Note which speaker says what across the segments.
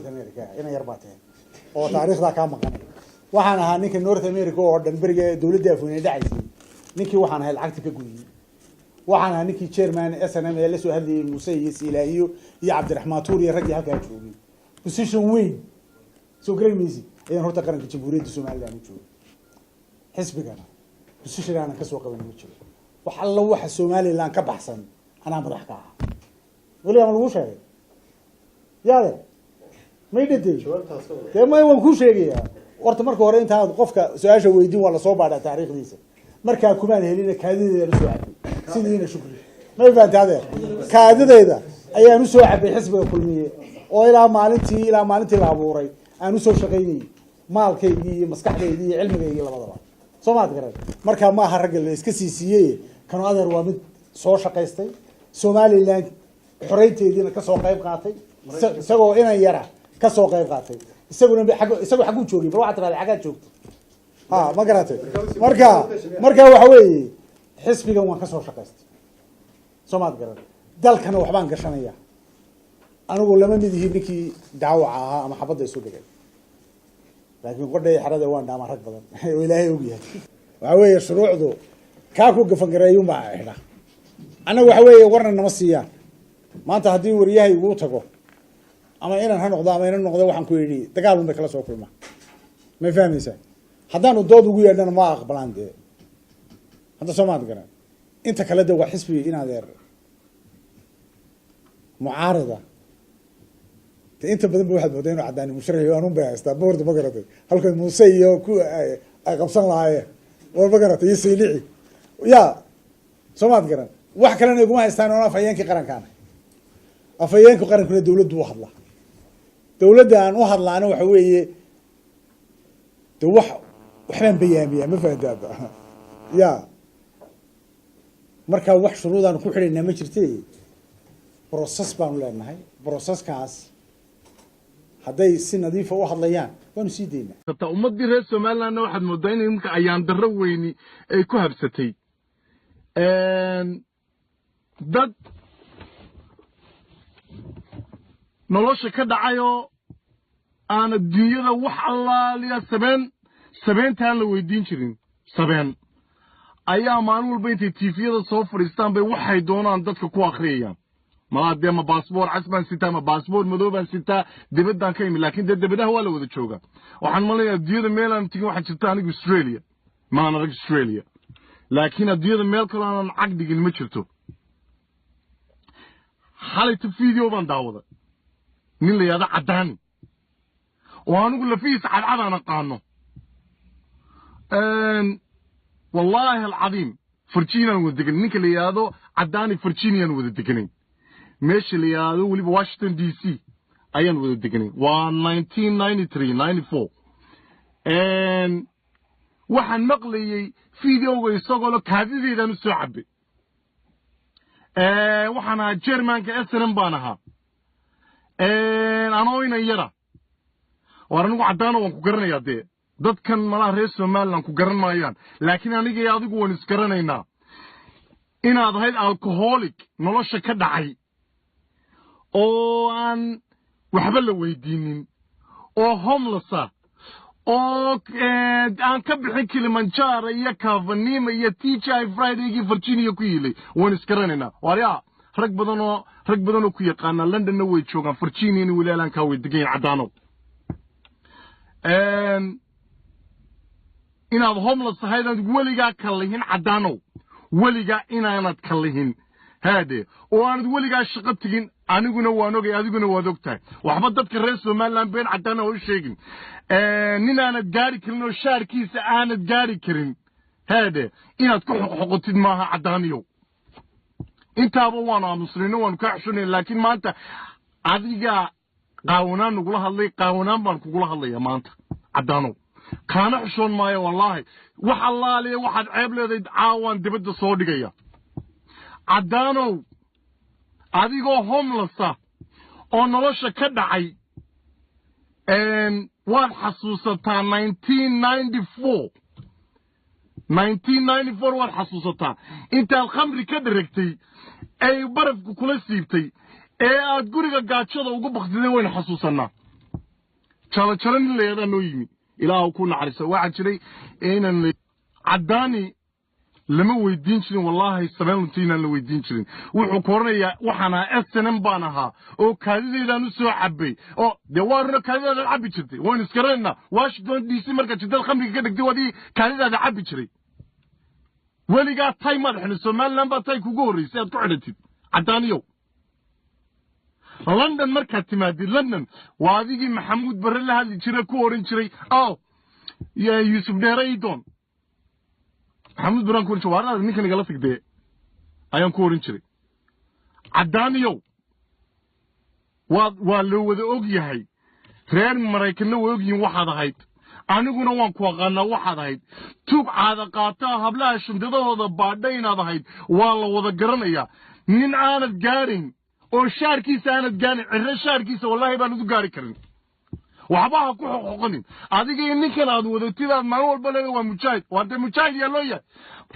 Speaker 1: أمريكا أنا يربطها أو تاريخ ذا كام مقنع وحنا هنيك نورث أمريكا وردن برجع دولة أفوني داعسي نيكي وحنا هالعقد كقولي وحنا هنيك تشيرمان SNM اللي سو هذي مسيس إلهيو يا عبد الرحمن توري رجع هالكلام شوفي بوزيشن وين سو جرين ميزي يعني هو تقرن كتبوري دسوم على يعني شو حسب كنا بوزيشن أنا كسوق بين وجهه وحلا واحد سومالي لان كبحسن أنا بضحكها ولا يعملوا شيء يا ذا ما يدري ما هو كل شيء ورت مركو هورين أنت هذا قفك سؤال شو ويدين ولا صوب على تاريخ ديسه مركا كمان هلينا كادي ذا سؤال سيدينا شكري ما يفهم هذا كادي ذا أيام سؤال بحسب كل مية وإلى مالتي لابوري أنا سو شقيني مال كيدي مسكح كيدي علم كيدي لا بدر سمعت كلام مركا ما هالرجل إسكسيسية كانوا هذا روامد سو شقيستي سومالي لان حريتي دينا كسو قيب قاتي سو إنا يرى كسو قيب قاتي يسوي حقو تشوفي بروح ترى الحاجات شوفت ما قرأته مركا وحوي حسبي جوا كسر شقست سمعت قرأ دل كانوا وحبان قشنية أنا أقول لما بدي هيبنيكي دعوة أما حفظ يسوق كده لكن قد يحرد وان دام حرق بدن وإلهي وجهه وحوي الشروع ذو كاكو قفن قريون مع إحنا أنا وحوي ورنا النمسيان ما أنت هدي ورياه يقوتكو أما إنا هنقضى أما إنا نقضى وحن كويري تقالوا من كلا سوق ما يفهم إنسان حدانو دود ويا أنا ما أقبلان ده هذا سمعت قرأ أنت كلا ده وحسبي إنا دير معارضة أنت بدل واحد بدينه عداني مشرحي وأنا بيعست بورد بقرته هل كان موسى وكو قبصان لها وبقرته يسيلعي يا سمعت قرأ واحد كلنا يقوم يستانونا فيانك قرن كان أفيانك قرن كل دولة واحد لا دولة أن واحد لا أنا وحوي توح وحنا بيامية ما فهمت هذا يا مركا wax shuruudaan ku xirina ma jirtay process baan leenahay process kaas haday si nadiif ah u hadlayaan waan sii deynaa
Speaker 2: ta ummadii reer Soomaaliland waxaad moodaa in imka ayaan darro weyni ay ku habsatay dad nolosha ka dhacayo aan adduunyada wax allaaliya sabeentaan la weydiin jirin sabeen ayaa maalin walba intay tiifiyada soo fadhiistaan bay waxay doonaan dadka ku akhriyayaan malaadee ma baasboor casbaan sitaa ma baasboor madoobaan sitaa dibadaan ka imi laakiin dee dibadaha waa la wada joogaa waxaan malaya adduunyada meelaan tigin waxaa jirta anigu Australia maan arag Australia laakiin adduunyada meel kale aan cag dhigin ma jirto xalayta video baan daawada nin la yiraahdo Cadaani oo anigu lafiis cadcad aan aqaano والله العظيم فرجينا ودقن نيك اللي يادو عداني فرجينيان ودقنين ماشي اللي يادو ولي بواشنطن دي سي ايان ودقنين و 1993 94 ان waxaan maqlayay fiidiyowga isagoo kaadideedan soo cabay waxaan ahaa Germanka SNM baan ahaa anoo ina yara waranigu cadaano waan ku garanayaa dee dadkan malaha reer Soomaaliland ku garan maayaan laakiin aniga iyo adigu waan isgaranaynaa inaad ahayd alcoholic nolosha ka dhacay oo aan waxba la weydiinin oo homeless oo aan ka bixin Kilimanjaro iyo Kavanima iyo TGI Friday Virginia ku yilay waan isgaranaynaa wariya rag badan oo ku yaqaan London way joogaan Virginia in wiilalan ka way degan cadaano inaad homeless ahayd weligaa kalihin cadaano weligaa inaanad kalihin haade oo aanad weligaa shaqo tigin aniguna waan ogay adiguna waad ogtahay waxba dadka reer Soomaaliland been cadaano oo sheegin ninaanad gaari karin oo shaarkiisa aanad gaari karin haade inaad ku xoqotid maaha cadaaniyo intaaba waana muslimiin waan ka xushnay laakiin maanta adiga qaawanaan nugula hadlay qaawanaan baan kugula hadlayaa maanta cadaano كان حشون مايا والله وحلا لي واحد عيب لي عاون دبد soo dhigaya cadaano adigoo homeless oo nolosha ka dhacay waan xasuusataa 1994 waan xasuusataa inta khamri ka diragtay ay barafku kula siibtay ee aad guriga gaajada ugu baqdiday waan xasuusanaa jala nin leeyahay noo yimi ilaahu ku naxariiso waxa jiray inaan cadaani lama weydiin jirin wallahi sabeentii la weydiin jirin wuxuu koornaya waxana SNM baan ahaa oo kaadideedan u soo cabay oo de waarna kaadideedan cabi jirtay waan iskareena Washington DC marka jidal khamriga ka dhigtay wadii kaadideedan cabi jiray waliga tay madaxna Soomaaliland baa tay kugu horeysay aad ku xidhatid cadaaniyo London marka timaadi London waadigii Maxamuud Barre la hadli jiray ku oran jiray ya Yusuf Dheeraydon محمد بران كورن شوارع نيكن قال لك ده أيام كورن شري عدانيو ولو وذ أوجي هاي غير مريكنا وأوجي واحد هاي أنا قلنا وان كواغنا واحد هاي توب هذا قاطع هبلا شندة هذا بعدين هذا هاي والله وذا قرنيا من أنا الجارين أو شاركي سانة جارين الرشاركي والله بنو جاري كرن وحباها كل حقوقهم هذيك إنك لا تود تدا ما هو البلد هو مشاهد وأنت مشاهد يا لويا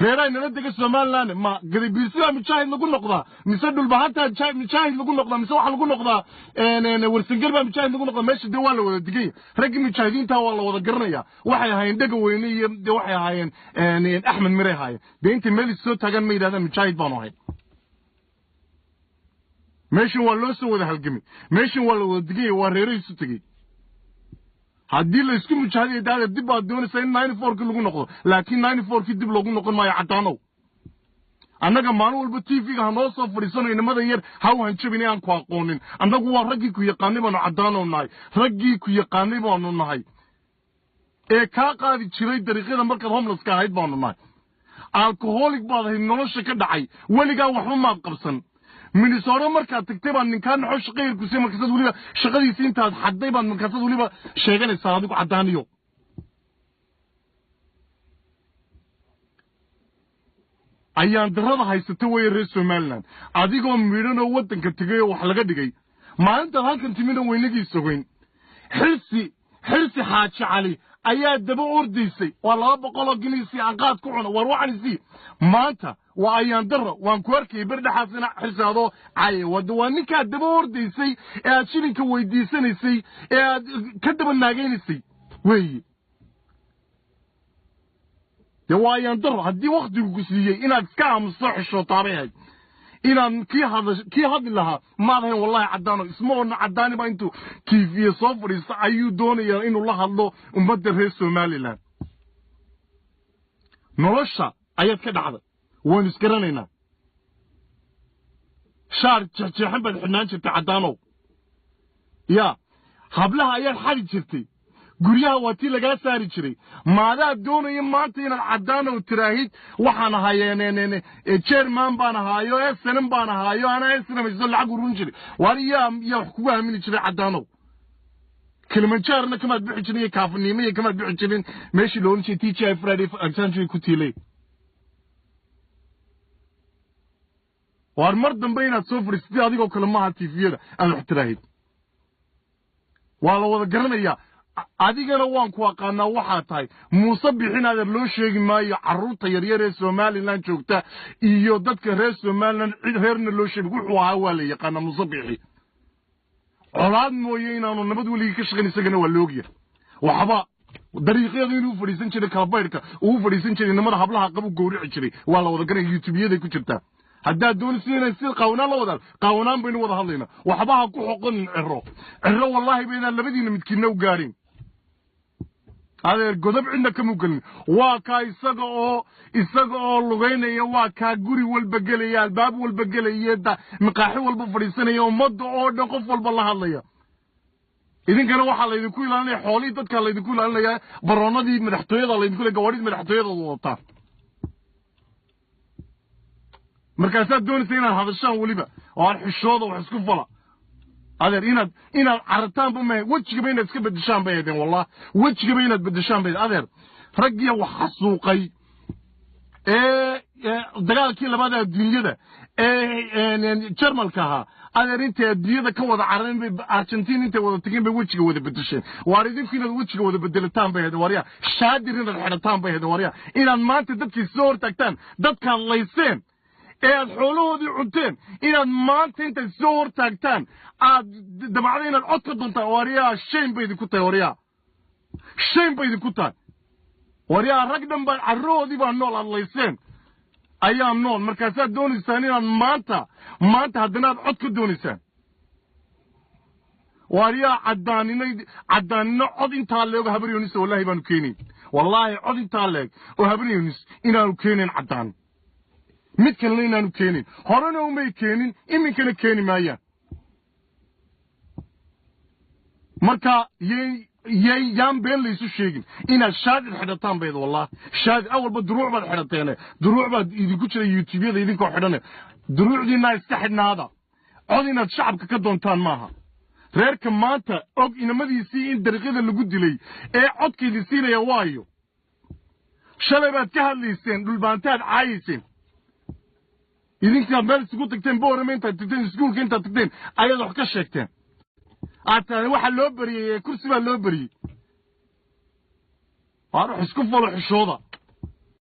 Speaker 2: غيره إن ندك السماء لنا ما قد بيصير مشاهد نقول نقطة مسد البحث مشاهد نقول نقطة مسوح نقول نقطة إن ورسنجر مشاهد نقول نقطة ماشي دوال ولا دقيقة رجع مشاهدين توا والله وذا قرنيا واحد هاين دق ويني ده واحد هاين إن أحمد مري هاين ده أنت مالي الصوت هجن ميدا هذا مشاهد بانوهاي ماشي ولا سو وذا هالجمي ماشي ولا دقيقة وريري ستجي هدي له اسكو مشاهد ده دي بعد دون سين 94 كي لو نقول لكن 94 كي دي لو نقول ما يعطانو انا كمان ولب تي في هانو سو فريسون انما ير هاو هنشبيني ان كو اقونين انا هو رغي كو يقاني بانو عدانو ناي رغي كو يقاني بانو ناي اي كا قادي جيري طريقه marka homeless ka ahayd baanu naay alcoholic baad nolosha ka dhacay waliga waxba ma qabsan Minnesota marka tagtay baan ninkan xosh qeyr ku sima kasad waliba shaqadiisa intaad xaday baan markaas waliba sheeganaysaa adigu cadaaniyo ayaan darada haysatay way reer Soomaaliland adigoo miidhano wadanka tagay wax laga dhigay maalinta halkan timina weynagii sogeyn xilsi xaaji cali ayaa daba ordaysay waa 200 giniisi aan qaad ku cuno war waxanisi maanta waa ayaan daro waan ku arkay bardhaxaasina xisaado ay waa ninka daba ordaysay ee aad shilinka weydiisanaysay ee aad ka daba naagaynaysay weey waa ayaan daro haddii waqtigu ku siiyay inaad iska aamuso xisho taabehay inaan kii hadli lahaa maadahay wallahi cadaano ismoona cadaani ba intuu TV soo fadhiista ayuu doonayaa inuu la hadlo ummadda reer Soomaaliland nolosha ayaad ka dhacday waan isgaranaynaa shaar jeexan bad xidhnaan jirtay cadaano ya hablaha ayaad xali jirtay guryaha waati laga saari jiray maadaa doonaya maanta inaad cadaano tiraahid waxaan ahaayeen chairman baan ahaayo SNM baan ahaayo ana SNM isoo lacag urun jiray wariya wax kugu aamini jiray cadaano Kilimanjaro kama bixi jiray kaafnimo kama bixi jirin meeshii loo oran jiray TGI Friday Accenture ku tiilay war mar dambe inaad soo fariistay adigoo kale maaha TV-yada aan wax tiraahid waa la wada garanayaa adigana waan ku aqaanaa waxa tahay Muuse bixinaada loo sheegi maayo caruurta yaryar ee Soomaaliland joogta iyo dadka reer Soomaaliland reerna loo sheegi wuxuu ahaa waa la yaqaan Muuse bixi colaad mooyee inaanu nabad waliga ka shaqeyn isagana waa loogiya waxba dariiqyada inuu fadhiisan jiray kala bayrka uu fadhiisan jiray nimada hablaha qabu gowrici jiray waa la wada garan YouTube-yada ku jirta haddaad doonaysid inay si qawnaan la wada qawnaan baynu wada hadlaynaa waxba ha ku xoqon ciro wallahi baynaan labadiina midkiina u gaarin adeer godob cidna kama gelin waa ka isaga oo lugeynaya waa ka guri walba gelaya albaab walba gelaya maqaaxi walba fadhiisanaya ummadda oo dhan qof walba la hadlaya idinkana waxa la idinku ilaalinaya xoolii dadka la idinku ilaalinaya baroonadii madaxtooyada la idinku gawaadhid madaxtooyada wadataa markaasaad doonaysa inaad hadashaan waliba oo aan xishooda wax isku fala adeer inaad carataan bama wajiga inaad iska bedeshaan bay ahaydeen wallah wajiga inaad bedeshaan bay adeer raggiya wax xasuuqay dagaalkii labaad adduunyada Jarmalka ahaa adeer inta adduunyada ka wada carareen bay Argentina inta wada tageen bay wajiga wada bedesheen waar idinku inaad wajiga wada bedelataan bay ahaydeen wariya shaadir inaad xidhataan bay ahaydeen wariya inaad maanta dadkii soo hortagtaan dadkaad layseen aad xoolahoodii cunteen inaad maanta intaad soo hortaagtaan aad dabacda inaad cod ka doontaan waryaa shame bay idinku tahay waryaa shame bay idinku tahay waryaa rag dhan baa carrahoodii baa nool aad layseen ayaa nool markaasaad doonaysaan inaad maanta haddana aad cod ka doonaysaan waryaa caddaanino cod intaa leego habaryonis wallahi baanu keenayn wallaahi cod intaa leeg oo habaryonis inaanu keenayn caddaan mid kalena inaanu keenin horena umay keenin iminkana keeni maayaan marka yaan been laysu sheegin inaad shaadid xidhataan bayda wallahi shaadid awalba duruuc baad xidhateene duruuc baad idinku jira youtubeyada idinkoo xidhane duruucdiinaa iska xidhnaada cod inaad shacabka ka doontaan maaha reerka maanta og inamadiisii in dariiqyada lagu dilay ee codkaydii siinaya waayo shalay baad ka hadlayseen dhulbaantaad caayayseen idinkaad meel isugu tagteen boorame intaad tagteen iskuulka intaad tagteen ayaad wax ka sheegteen aad tahay waxa loo beriyey kursi baa loo beriyey waa ruux isku falo xishooda